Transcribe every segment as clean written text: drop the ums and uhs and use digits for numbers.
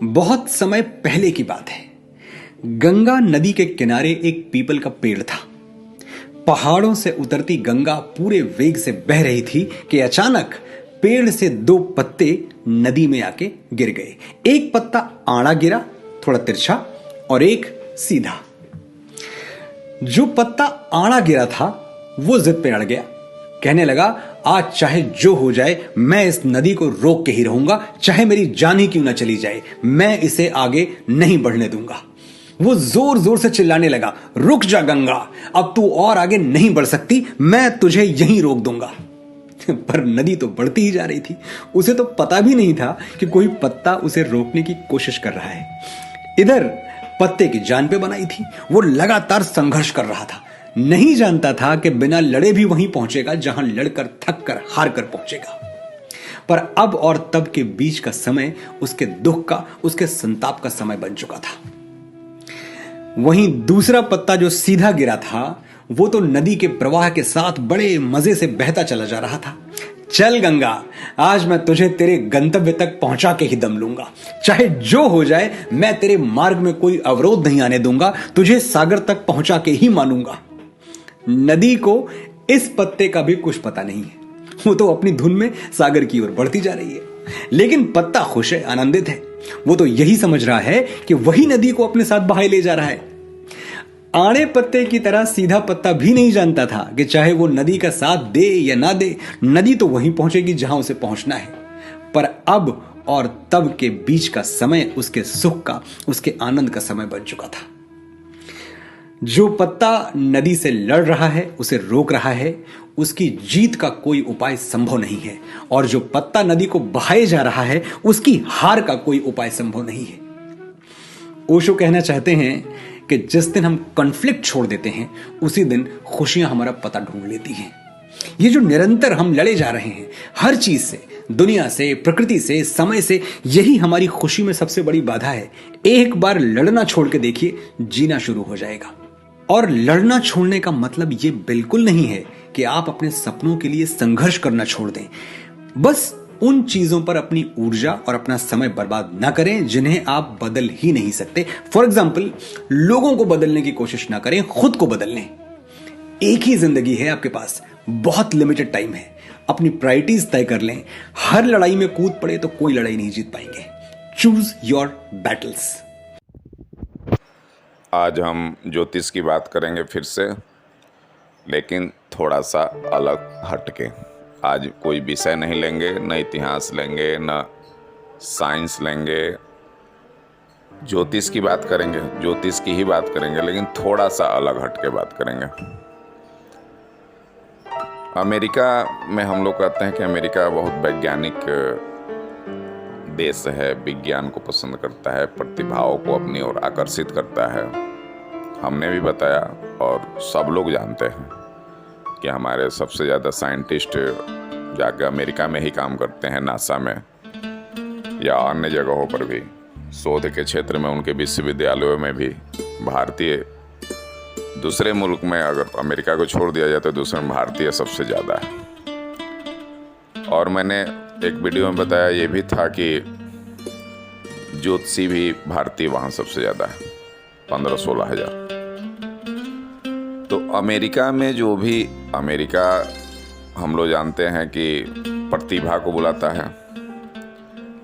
बहुत समय पहले की बात है। गंगा नदी के किनारे एक पीपल का पेड़ था। पहाड़ों से उतरती गंगा पूरे वेग से बह रही थी कि अचानक पेड़ से दो पत्ते नदी में आके गिर गए। एक पत्ता आड़ा गिरा, थोड़ा तिरछा, और एक सीधा। जो पत्ता आड़ा गिरा था वो जिद पे अड़ गया। कहने लगा, आज चाहे जो हो जाए मैं इस नदी को रोक के ही रहूंगा, चाहे मेरी जान ही क्यों ना चली जाए, मैं इसे आगे नहीं बढ़ने दूंगा। वो जोर जोर से चिल्लाने लगा, रुक जा गंगा, अब तू और आगे नहीं बढ़ सकती, मैं तुझे यहीं रोक दूंगा। पर नदी तो बढ़ती ही जा रही थी। उसे तो पता भी नहीं था कि कोई पत्ता उसे रोकने की कोशिश कर रहा है। इधर पत्ते की जान पे बनाई थी, वो लगातार संघर्ष कर रहा था। नहीं जानता था कि बिना लड़े भी वहीं पहुंचेगा जहां लड़कर थक कर हार कर पहुंचेगा। पर अब और तब के बीच का समय उसके दुख का, उसके संताप का समय बन चुका था। वहीं दूसरा पत्ता जो सीधा गिरा था वो तो नदी के प्रवाह के साथ बड़े मजे से बहता चला जा रहा था। चल गंगा, आज मैं तुझे तेरे गंतव्य तक पहुंचा के ही दम लूंगा, चाहे जो हो जाए मैं तेरे मार्ग में कोई अवरोध नहीं आने दूंगा, तुझे सागर तक पहुंचा के ही मानूंगा। नदी को इस पत्ते का भी कुछ पता नहीं है, वो तो अपनी धुन में सागर की ओर बढ़ती जा रही है। लेकिन पत्ता खुश है, आनंदित है। वो तो यही समझ रहा है कि वही नदी को अपने साथ बहाए ले जा रहा है। आड़े पत्ते की तरह सीधा पत्ता भी नहीं जानता था कि चाहे वो नदी का साथ दे या ना दे, नदी तो वहीं पहुंचेगी जहां उसे पहुंचना है। पर अब और तब के बीच का समय उसके सुख का, उसके आनंद का समय बन चुका था। जो पत्ता नदी से लड़ रहा है, उसे रोक रहा है, उसकी जीत का कोई उपाय संभव नहीं है। और जो पत्ता नदी को बहाए जा रहा है, उसकी हार का कोई उपाय संभव नहीं है। ओशो कहना चाहते हैं कि जिस दिन हम कॉन्फ्लिक्ट छोड़ देते हैं, उसी दिन खुशियां हमारा पता ढूंढ लेती हैं। ये जो निरंतर हम लड़े जा रहे हैं हर चीज से, दुनिया से, प्रकृति से, समय से, यही हमारी खुशी में सबसे बड़ी बाधा है। एक बार लड़ना छोड़ के देखिए, जीना शुरू हो जाएगा। और लड़ना छोड़ने का मतलब ये बिल्कुल नहीं है कि आप अपने सपनों के लिए संघर्ष करना छोड़ दें। बस उन चीजों पर अपनी ऊर्जा और अपना समय बर्बाद ना करें जिन्हें आप बदल ही नहीं सकते। फॉर एग्जाम्पल, लोगों को बदलने की कोशिश ना करें, खुद को बदल लें। एक ही जिंदगी है आपके पास, बहुत लिमिटेड टाइम है। अपनी प्रायोरिटीज तय कर लें। हर लड़ाई में कूद पड़े तो कोई लड़ाई नहीं जीत पाएंगे। Choose your battles. आज हम ज्योतिष की बात करेंगे फिर से, लेकिन थोड़ा सा अलग हटके। आज कोई विषय नहीं लेंगे, न इतिहास लेंगे, न साइंस लेंगे। ज्योतिष की बात करेंगे, ज्योतिष की ही बात करेंगे, लेकिन थोड़ा सा अलग हटके बात करेंगे। अमेरिका में हम लोग कहते हैं कि अमेरिका बहुत वैज्ञानिक देश है, विज्ञान को पसंद करता है, प्रतिभाओं को अपनी ओर आकर्षित करता है। हमने भी बताया और सब लोग जानते हैं कि हमारे सबसे ज़्यादा साइंटिस्ट जाकर अमेरिका में ही काम करते हैं, नासा में या अन्य जगहों पर भी। शोध के क्षेत्र में उनके विश्वविद्यालयों में भी भारतीय, दूसरे मुल्क में अगर अमेरिका को छोड़ दिया जाए तो दूसरे में भारतीय सबसे ज़्यादा है। और मैंने एक वीडियो में बताया ये भी था कि ज्योतिषी भी भारतीय वहाँ सबसे ज़्यादा है, 15-16 हज़ार। तो अमेरिका में जो भी, अमेरिका हम लोग जानते हैं कि प्रतिभा को बुलाता है,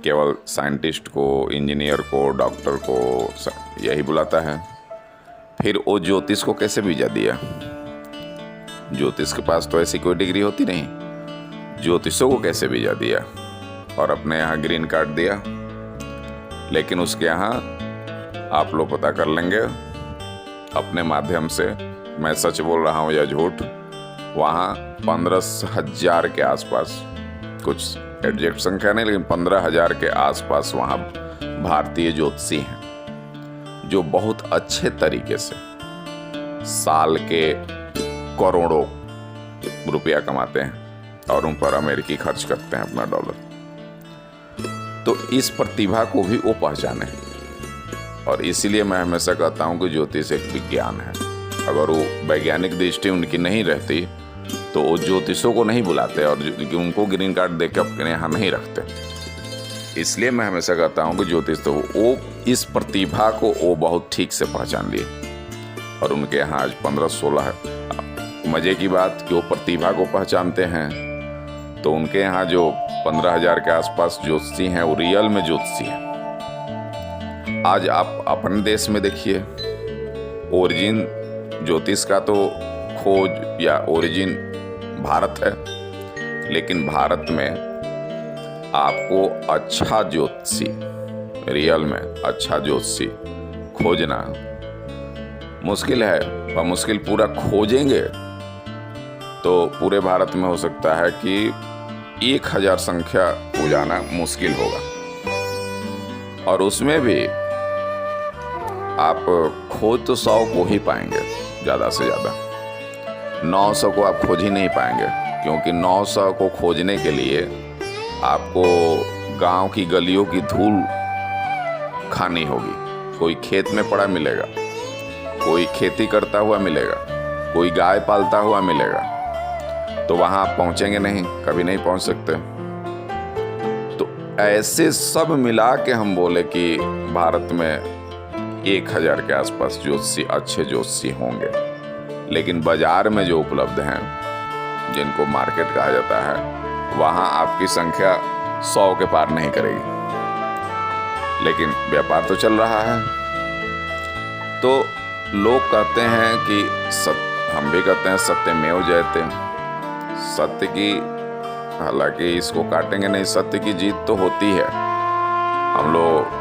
केवल साइंटिस्ट को, इंजीनियर को, डॉक्टर को यही बुलाता है। फिर वो ज्योतिष को कैसे वीजा दिया? ज्योतिष के पास तो ऐसी कोई डिग्री होती नहीं। ज्योतिषों को कैसे वीजा दिया और अपने यहाँ ग्रीन कार्ड दिया? लेकिन उसके यहाँ आप लोग पता कर लेंगे अपने माध्यम से, मैं सच बोल रहा हूँ या झूठ, वहाँ 15,000 के आसपास, कुछ एग्जैक्ट संख्या नहीं लेकिन 15,000 के आसपास वहाँ भारतीय ज्योतिषी हैं जो बहुत अच्छे तरीके से साल के करोड़ों रुपया कमाते हैं और उन पर अमेरिकी खर्च करते हैं अपना डॉलर। तो इस प्रतिभा को भी वो पहचाने, और इसीलिए मैं हमेशा कहता हूँ कि ज्योतिष एक विज्ञान है। अगर वो वैज्ञानिक दृष्टि उनकी नहीं रहती तो वो ज्योतिषों को नहीं बुलाते और उनको ग्रीन कार्ड देकर अपने यहाँ नहीं रखते। इसलिए मैं हमेशा कहता हूँ कि ज्योतिष तो वो इस प्रतिभा को वो बहुत ठीक से पहचान लिए, और उनके यहाँ आज 15-16 है। मजे की बात कि वो प्रतिभा को पहचानते हैं, तो उनके यहाँ जो 15,000 के आसपास ज्योतिषी हैं वो रियल में ज्योतिषी हैं। आज आप अपने देश में देखिए, ओरिजिन ज्योतिष का तो खोज या ओरिजिन भारत है, लेकिन भारत में आपको अच्छा ज्योतिषी, रियल में अच्छा ज्योतिषी खोजना मुश्किल है। और मुश्किल पूरा खोजेंगे तो पूरे भारत में हो सकता है कि 1000 संख्या हो जाना मुश्किल होगा, और उसमें भी आप खोज तो 100 को ही पाएंगे, ज़्यादा से ज़्यादा 900 को आप खोज ही नहीं पाएंगे, क्योंकि 900 को खोजने के लिए आपको गांव की गलियों की धूल खानी होगी। कोई खेत में पड़ा मिलेगा, कोई खेती करता हुआ मिलेगा, कोई गाय पालता हुआ मिलेगा, तो वहाँ आप पहुँचेंगे नहीं, कभी नहीं पहुँच सकते। तो ऐसे सब मिला के हम बोले कि भारत में 1000 के आसपास ज्योतिषी, अच्छे ज्योतिषी होंगे, लेकिन बाजार में जो उपलब्ध हैं, जिनको मार्केट कहा जाता है, वहाँ आपकी संख्या 100 के पार नहीं करेगी। लेकिन व्यापार तो चल रहा है। तो लोग कहते हैं कि हम भी कहते हैं सत्यमेव जयते, सत्य की, हालांकि इसको काटेंगे नहीं, सत्य की जीत तो होती है। हम लोग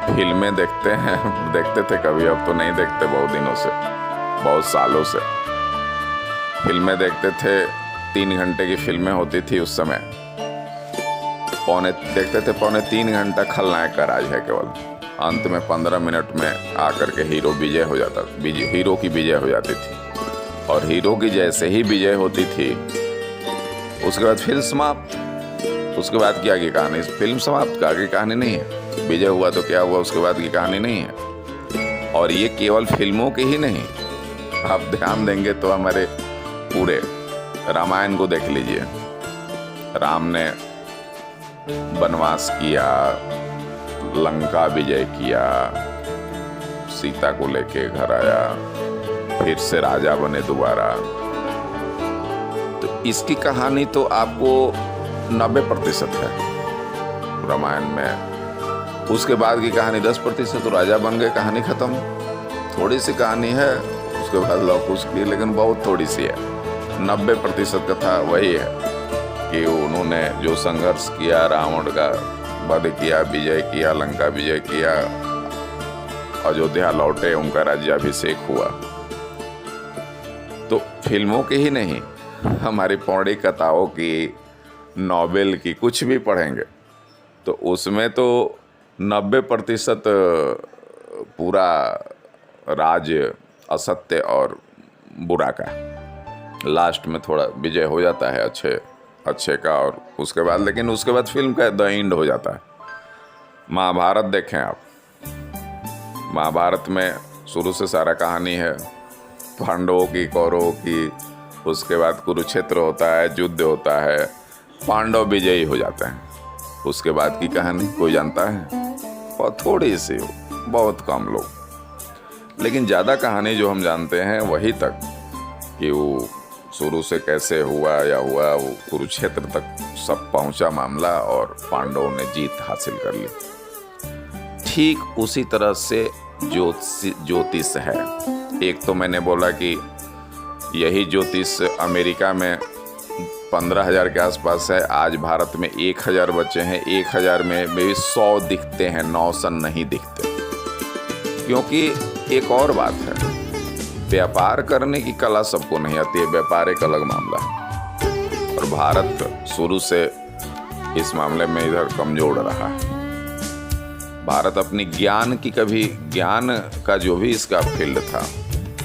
फिल्में देखते हैं, देखते थे कभी, अब तो नहीं देखते बहुत दिनों से, बहुत सालों से। फिल्में देखते थे, 3 घंटे की फिल्में होती थी उस समय, देखते थे 2.25 घंटा खलनायक का राज है केवल, अंत में 15 मिनट में आकर के हीरो विजय हो जाता, हीरो की विजय हो जाती थी, और हीरो की जैसे ही विजय होती थी उसके बाद फिल्म समाप्त। उसके बाद क्या की कहानी, फिल्म समाप्त, आगे कहानी नहीं है। विजय हुआ तो क्या हुआ, उसके बाद की कहानी नहीं है। और ये केवल फिल्मों की ही नहीं, आप ध्यान देंगे तो हमारे पूरे रामायण को देख लीजिए। राम ने वनवास किया, लंका विजय किया, सीता को लेके घर आया, फिर से राजा बने दोबारा। तो इसकी कहानी तो आपको 90% है रामायण में। उसके बाद की कहानी 10%, तो राजा बन गए, कहानी खत्म। थोड़ी सी कहानी है उसके बाद लव कुश की, लेकिन बहुत थोड़ी सी है। 90% कथा वही है कि उन्होंने जो संघर्ष किया, रावण का वध किया, विजय किया, लंका विजय किया, अयोध्या लौटे, उनका राज्याभिषेक हुआ। तो फिल्मों की ही नहीं, हमारी पौराणिक कथाओं की, नॉवेल की, कुछ भी पढ़ेंगे तो उसमें तो 90% पूरा राज असत्य और बुरा का, लास्ट में थोड़ा विजय हो जाता है अच्छे का, और उसके बाद, लेकिन उसके बाद फिल्म का द एंड हो जाता है। महाभारत देखें आप, महाभारत में शुरू से सारा कहानी है पांडवों की, कौरवों की, उसके बाद कुरुक्षेत्र होता है, युद्ध होता है, पांडव विजयी हो जाते हैं। उसके बाद की कहानी कोई जानता है? और थोड़ी सी, बहुत कम लोग। लेकिन ज़्यादा कहानी जो हम जानते हैं वही तक, कि वो शुरू से कैसे हुआ या हुआ, वो कुरुक्षेत्र तक सब पहुंचा मामला और पांडवों ने जीत हासिल कर ली। ठीक उसी तरह से ज्योतिष है। एक तो मैंने बोला कि यही ज्योतिष अमेरिका में 15,000 के आसपास है, आज भारत में 1000 बच्चे हैं। 1000 में भी 100 दिखते हैं, 900 नहीं दिखते। क्योंकि एक और बात है, व्यापार करने की कला सबको नहीं आती है, व्यापार एक अलग मामला है, और भारत शुरू से इस मामले में इधर कमजोर रहा है। भारत अपनी ज्ञान का जो भी इसका फील्ड था,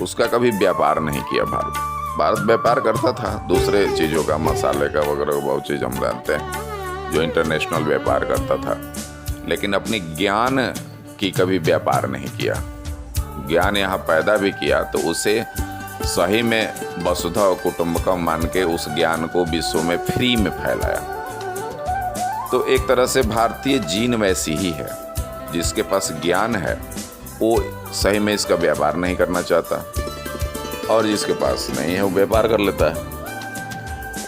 उसका कभी व्यापार नहीं किया। भारत व्यापार करता था दूसरे चीज़ों का, मसाले का वगैरह, बहुत चीज़ हम जानते हैं जो इंटरनेशनल व्यापार करता था, लेकिन अपनी ज्ञान की कभी व्यापार नहीं किया। ज्ञान यहाँ पैदा भी किया तो उसे सही में वसुधा और कुटुंबकम मान के उस ज्ञान को विश्व में फ्री में फैलाया। तो एक तरह से भारतीय जीन वैसी ही है। जिसके पास ज्ञान है वो सही में इसका व्यापार नहीं करना चाहता, और जिसके पास नहीं है वो व्यापार कर लेता है।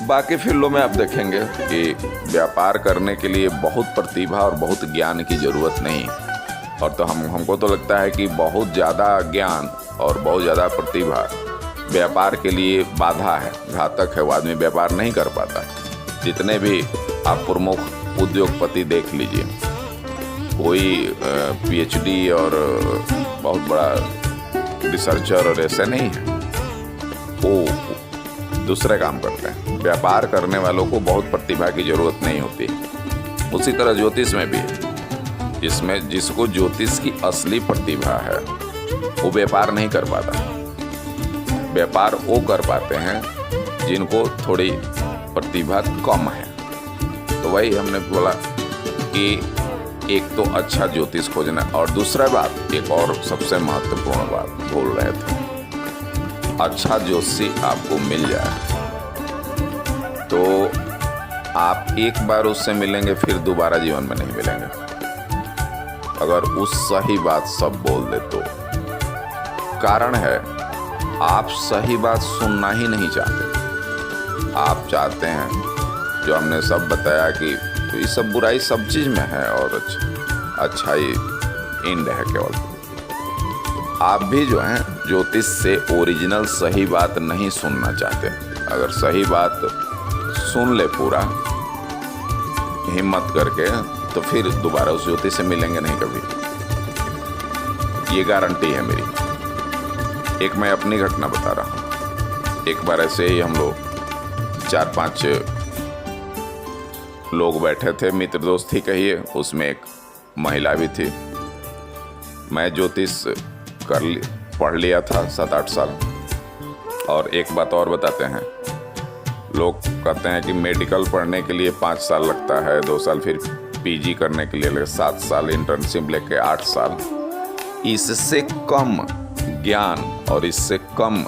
बाकी फील्डों में आप देखेंगे कि व्यापार करने के लिए बहुत प्रतिभा और बहुत ज्ञान की ज़रूरत नहीं, और तो हमको तो लगता है कि बहुत ज़्यादा ज्ञान और बहुत ज़्यादा प्रतिभा व्यापार के लिए बाधा है, घातक है। वो आदमी व्यापार नहीं कर पाता। जितने भी आप प्रमुख उद्योगपति देख लीजिए, कोई पीएचडी और बहुत बड़ा रिसर्चर और ऐसे नहीं है, वो दूसरे काम करते हैं। व्यापार करने वालों को बहुत प्रतिभा की ज़रूरत नहीं होती। उसी तरह ज्योतिष में भी इसमें जिसको ज्योतिष की असली प्रतिभा है वो व्यापार नहीं कर पाता। व्यापार वो कर पाते हैं जिनको थोड़ी प्रतिभा कम है। तो वही हमने बोला कि एक तो अच्छा ज्योतिष खोजना, और दूसरा बात, एक और सबसे महत्वपूर्ण बात बोल रहे थे, अच्छा ज्योतिषी आपको मिल जाए तो आप एक बार उससे मिलेंगे फिर दोबारा जीवन में नहीं मिलेंगे। अगर उस सही बात सब बोल दे तो कारण है आप सही बात सुनना ही नहीं चाहते। आप चाहते हैं जो हमने सब बताया कि तो ये सब बुराई सब चीज़ में है और अच्छाई इंड है केवल। आप भी जो हैं ज्योतिष से ओरिजिनल सही बात नहीं सुनना चाहते। अगर सही बात सुन ले पूरा हिम्मत करके तो फिर दोबारा उस ज्योतिष से मिलेंगे नहीं कभी, ये गारंटी है मेरी। एक मैं अपनी घटना बता रहा हूँ। एक बार ऐसे ही हम लोग 4-5 लोग बैठे थे, मित्र दोस्त ही कहिए, उसमें एक महिला भी थी। मैं ज्योतिष पढ़ लिया था 7-8 साल। और एक बात और बताते हैं, लोग कहते हैं कि मेडिकल पढ़ने के लिए 5 साल लगता है, 2 साल फिर पीजी करने के लिए 7 साल, इंटर्नशिप लेके 8 साल। इससे कम ज्ञान और इससे कम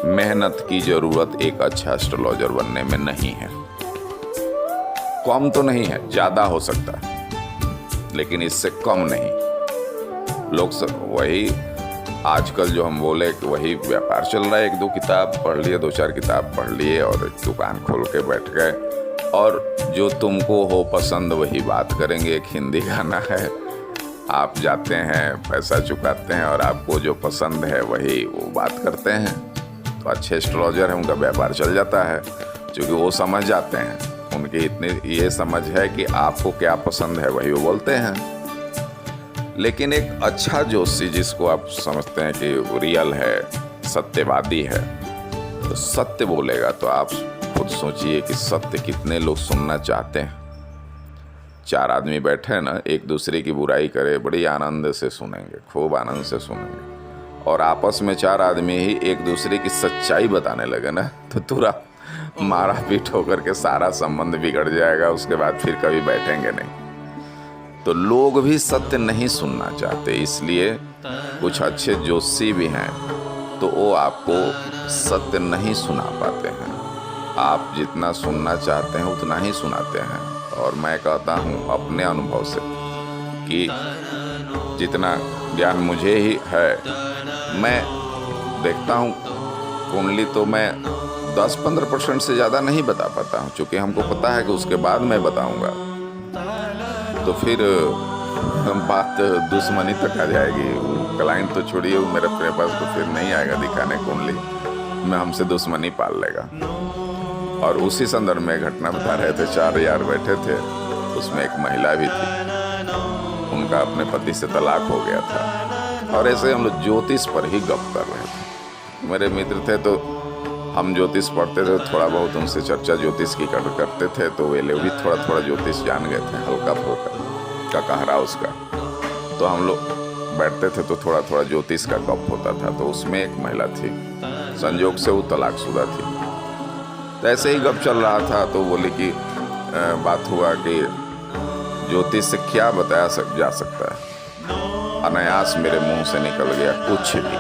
मेहनत की ज़रूरत एक अच्छा एस्ट्रोलॉजर बनने में नहीं है। कम तो नहीं है, ज़्यादा हो सकता है लेकिन इससे कम नहीं। लोग वही आजकल जो हम बोले कि वही व्यापार चल रहा है, 1-2 किताब पढ़ लिए, 2-4 किताब पढ़ लिए और एक दुकान खोल के बैठ गए, और जो तुमको हो पसंद वही बात करेंगे। एक हिंदी गाना है, आप जाते हैं पैसा चुकाते हैं और आपको जो पसंद है वही वो बात करते हैं। तो अच्छे एस्ट्रोलॉजर हैं, उनका व्यापार चल जाता है क्योंकि वो समझ जाते हैं। उनकी इतनी ये समझ है कि आपको क्या पसंद है वही वो बोलते हैं। लेकिन एक अच्छा ज्योतिषी जिसको आप समझते हैं कि वो रियल है, सत्यवादी है, तो सत्य बोलेगा तो आप खुद सोचिए कि सत्य कितने लोग सुनना चाहते हैं। 4 आदमी बैठे ना, एक दूसरे की बुराई करे, बड़ी आनंद से सुनेंगे, खूब आनंद से सुनेंगे। और आपस में 4 आदमी ही एक दूसरे की सच्चाई बताने लगे ना, तो तुरंत मारा पीट होकर के सारा संबंध बिगड़ जाएगा। उसके बाद फिर कभी बैठेंगे नहीं। तो लोग भी सत्य नहीं सुनना चाहते, इसलिए कुछ अच्छे ज्योतिषी भी हैं तो वो आपको सत्य नहीं सुना पाते हैं। आप जितना सुनना चाहते हैं उतना ही सुनाते हैं। और मैं कहता हूँ अपने अनुभव से कि जितना ज्ञान मुझे ही है, मैं देखता हूँ कुंडली तो मैं 10-15% से ज़्यादा नहीं बता पाता हूँ, क्योंकि हमको पता है कि उसके बाद मैं बताऊँगा तो फिर बात दुश्मनी तक आ जाएगी। क्लाइंट तो छोड़िए, मेरे पास तो फिर नहीं आएगा दिखाने कुंडली में, हमसे दुश्मनी पाल लेगा। और उसी संदर्भ में घटना बता रहे थे, 4 यार बैठे थे, उसमें एक महिला भी थी, उनका अपने पति से तलाक हो गया था। और ऐसे हम लोग ज्योतिष पर ही गप कर रहे थे। मेरे मित्र थे तो हम ज्योतिष पढ़ते थे, थोड़ा बहुत उनसे चर्चा ज्योतिष की करते थे, तो वे लोग भी थोड़ा ज्योतिष जान गए थे, हल्का फुल्का का कहरा उसका। तो हम लोग बैठते थे तो थोड़ा ज्योतिष का गप होता था। तो उसमें एक महिला थी, संजोग से वो तलाकशुदा थी। तो ऐसे ही गप चल रहा था तो बोले कि बात हुआ कि ज्योतिष से क्या बताया जा सकता है। अनायास मेरे मुंह से निकल गया कुछ भी।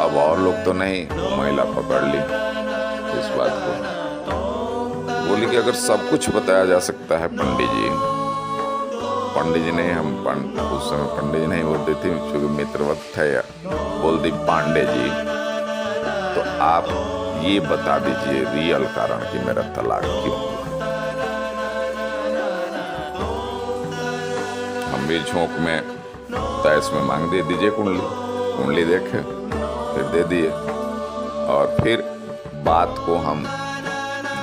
अब और लोग तो नहीं, महिला पकड़ ली इस बात को, बोली बोली कि अगर सब कुछ बताया जा सकता है पंडित जी नहीं, उस समय पंडित जी नहीं बोलती थी क्योंकि मित्रवत थे, बोलती पांडे जी, तो आप ये बता दीजिए रियल कारण कि मेरा तलाक क्यों हुआ। हम भी झोंक में तैस में मांग दीजिए कुंडली देखे, फिर दे दिए और फिर बात को हम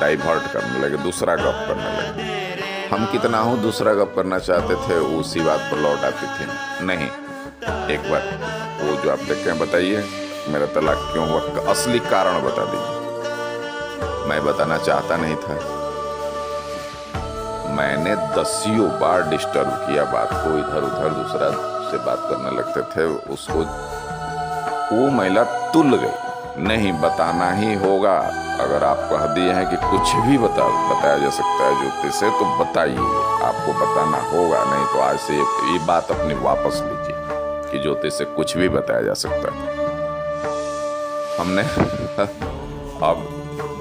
डाइवर्ट करने लगे, दूसरा गप करने लगे। हम कितना हो दूसरा गप करना चाहते थे, उसी बात पर लौट आती थी। नहीं, एक बार वो जो आप देख के बताइए मेरा तलाक क्यों हुआ, असली कारण बता दीजिए। मैं बताना चाहता नहीं था, मैंने दसियों बार डिस्टर्ब किया बात को, इधर उधर दूसरा से बात करने लगते थे उसको। वो महिला तुल गई, नहीं बताना ही होगा। अगर आप कह दिए हैं कि कुछ भी बताया जा सकता है ज्योतिष से, तो बताइए, आपको बताना होगा, नहीं तो आज से ये बात अपनी वापस लीजिए कि ज्योतिष से कुछ भी बताया जा सकता है। हमने अब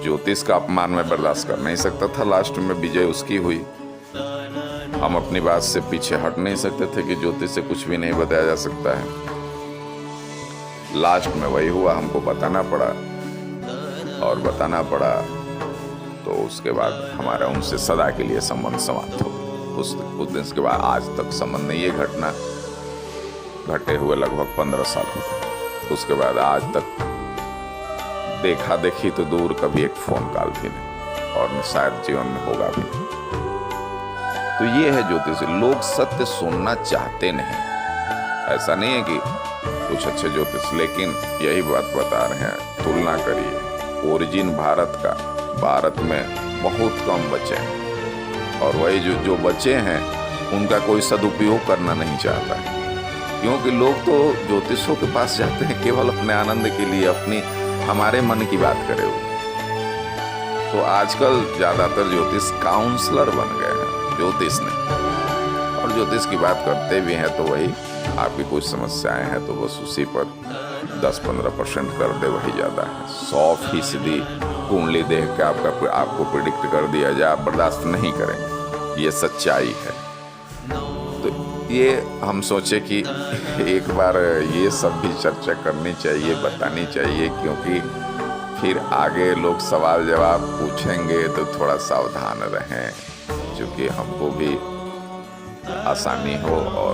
ज्योतिष का अपमान में बर्दाश्त कर नहीं सकता था, लास्ट में विजय उसकी हुई। हम अपनी बात से पीछे हट नहीं सकते थे कि ज्योतिष से कुछ भी नहीं बताया जा सकता है। लास्ट में वही हुआ, हमको बताना पड़ा और बताना पड़ा, तो उसके बाद हमारा उनसे सदा के लिए संबंध समाप्त हो। उस दिन के बाद आज तक संबंध नहीं। ये घटना घटे हुए लगभग 15 साल हो गए। उसके बाद आज तक देखा देखी तो दूर, कभी एक फोन कॉल भी नहीं, और शायद जीवन में होगा भी नहीं। तो ये है ज्योतिष। लोग सत्य सुनना चाहते नहीं, ऐसा नहीं है कि कुछ अच्छे ज्योतिष, लेकिन यही बात बता रहे हैं, तुलना करिए ओरिजिन भारत का, भारत में बहुत कम बचे हैं, और वही जो बचे हैं उनका कोई सदुपयोग करना नहीं चाहता है। क्योंकि लोग तो ज्योतिषों के पास जाते हैं केवल अपने आनंद के लिए, अपनी हमारे मन की बात करे वो। तो आजकल ज़्यादातर ज्योतिष काउंसलर बन गए हैं, ज्योतिष नहीं। और ज्योतिष की बात करते भी हैं तो वही आपकी कुछ समस्याएं हैं तो बस उसी पर 10-15% कर दे, वही ज़्यादा है। 100% कुंडली देख के आपको प्रिडिक्ट कर दिया जाए, आप बर्दाश्त नहीं करेंगे, ये सच्चाई है। तो ये हम सोचे कि एक बार ये सब भी चर्चा करनी चाहिए, बतानी चाहिए, क्योंकि फिर आगे लोग सवाल जवाब पूछेंगे तो थोड़ा सावधान रहें, क्योंकि हमको भी आसानी हो और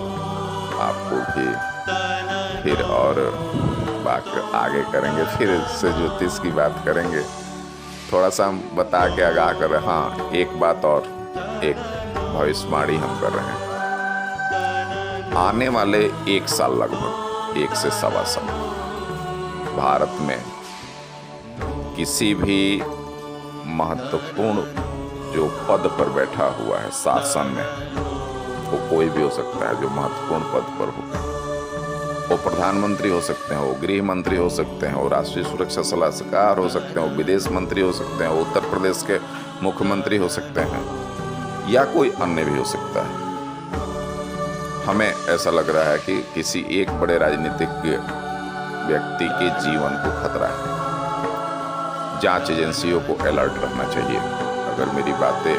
आपको भी। फिर और बात आगे करेंगे, फिर से ज्योतिष की बात करेंगे, थोड़ा सा हम बता के आगाह कर रहे हैं। हाँ, एक बात और, एक भविष्यवाणी हम कर रहे हैं। आने वाले 1 साल, लगभग 1 से सवा साल, भारत में किसी भी महत्वपूर्ण जो पद पर बैठा हुआ है शासन में, वो कोई भी हो सकता है जो महत्वपूर्ण पद पर हो। वो प्रधानमंत्री हो सकते हैं, वो गृह मंत्री हो सकते हैं, वो राष्ट्रीय सुरक्षा सलाहकार हो सकते हैं, वो विदेश मंत्री हो सकते हैं, वो उत्तर प्रदेश के मुख्यमंत्री हो सकते हैं, या कोई अन्य भी हो सकता है। हमें ऐसा लग रहा है कि किसी एक बड़े राजनीतिक व्यक्ति के जीवन को खतरा है। जांच एजेंसियों को अलर्ट रहना चाहिए। अगर मेरी बातें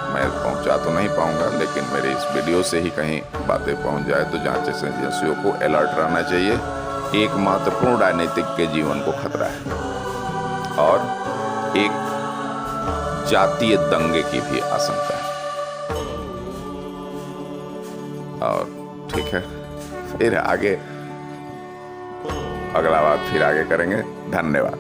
मैं पहुंचा तो नहीं पाऊंगा, लेकिन मेरे इस वीडियो से ही कहीं बातें पहुंच जाए तो जांच एजेंसियों को अलर्ट रहना चाहिए। एक महत्वपूर्ण राजनीतिक के जीवन को खतरा है, और एक जातीय दंगे की भी आशंका है। और ठीक है, फिर आगे अगला बात फिर आगे करेंगे। धन्यवाद।